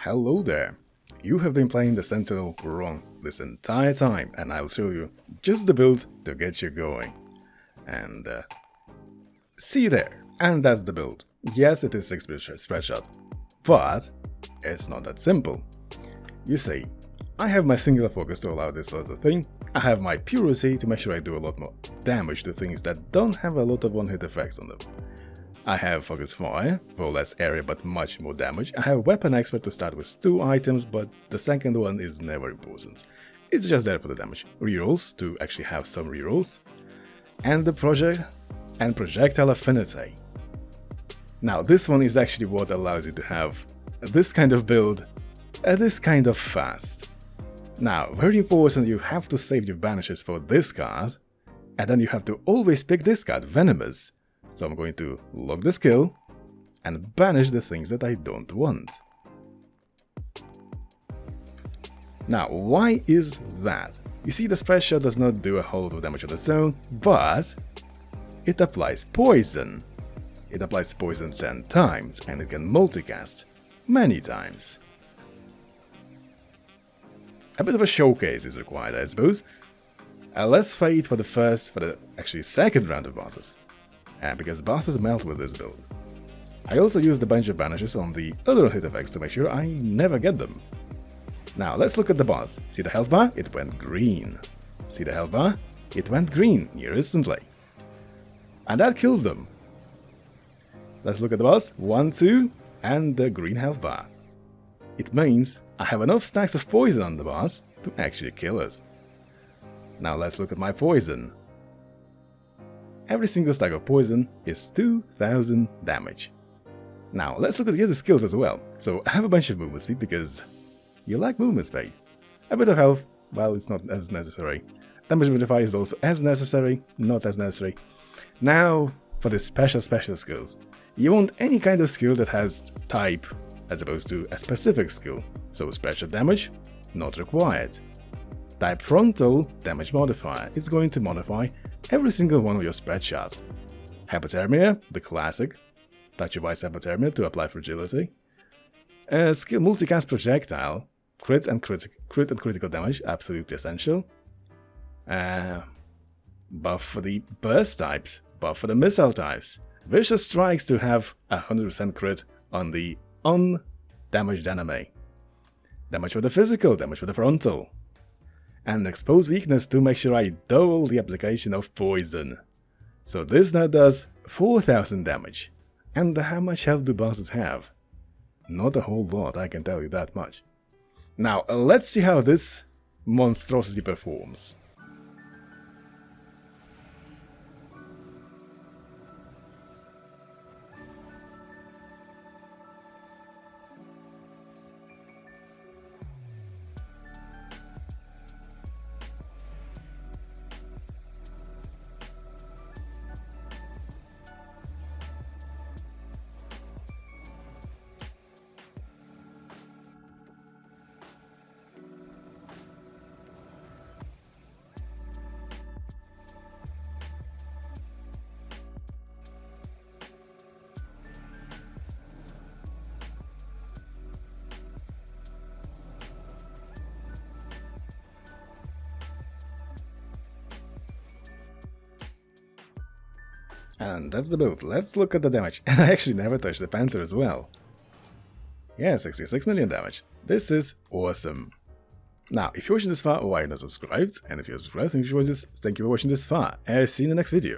Hello there. You have been playing the Sentinel wrong this entire time, and I'll show you just the build to get you going. And see there, and that's the build. Yes, it is 6-bit spreadshot, but it's not that simple. You see, I have my singular focus to allow this sort of thing. I have my purity to make sure I do a lot more damage to things that don't have a lot of one-hit effects on them. I have Focus Fire, for less area but much more damage. I have Weapon Expert to start with 2 items, but the second one is never important. It's just there for the damage. Rerolls, to actually have some rerolls. And the Projectile Affinity. Now this one is actually what allows you to have this kind of build, this kind of fast. Now, very important, you have to save your banishes for this card, and then you have to always pick this card, Venomous. So I'm going to lock the skill and banish the things that I don't want. Now, why is that? You see, the spread shot does not do a whole lot of damage on its own, but it applies poison. It applies poison 10 times, and it can multicast many times. A bit of a showcase is required, I suppose. Let's wait for the second round of bosses. Because bosses melt with this build. I also used a bunch of banishes on the other hit effects to make sure I never get them. Now let's look at the boss. See the health bar? It went green. See the health bar? It went green near instantly. And that kills them. Let's look at the boss. 1, 2, and the green health bar. It means I have enough stacks of poison on the boss to actually kill us. Now let's look at my poison. Every single stack of poison is 2000 damage. Now let's look at the other skills as well. So I have a bunch of movement speed because you like movement speed. A bit of health, well, it's not as necessary. Damage modifier is also as necessary, not as necessary. Now for the special skills. You want any kind of skill that has type as opposed to a specific skill. So spreadshot damage, not required. Type frontal damage modifier is going to modify every single one of your spread shots. Hypothermia, the classic. Touch of Ice Hypothermia to apply fragility. Skill multicast projectile. Crit and critical damage, absolutely essential. Buff for the burst types. Buff for the missile types. Vicious strikes to have 100% crit on the undamaged enemy. Damage for the physical, damage for the frontal. And expose weakness to make sure I double the application of poison. So this now does 4000 damage. And how much health do bosses have? Not a whole lot, I can tell you that much. Now let's see how this monstrosity performs. And that's the build. Let's look at the damage. And I actually never touched the Panther as well. Yeah, 66 million damage. This is awesome. Now, if you're watching this far, why not subscribed? And if you're subscribed, thank you for watching this far. And see you in the next video.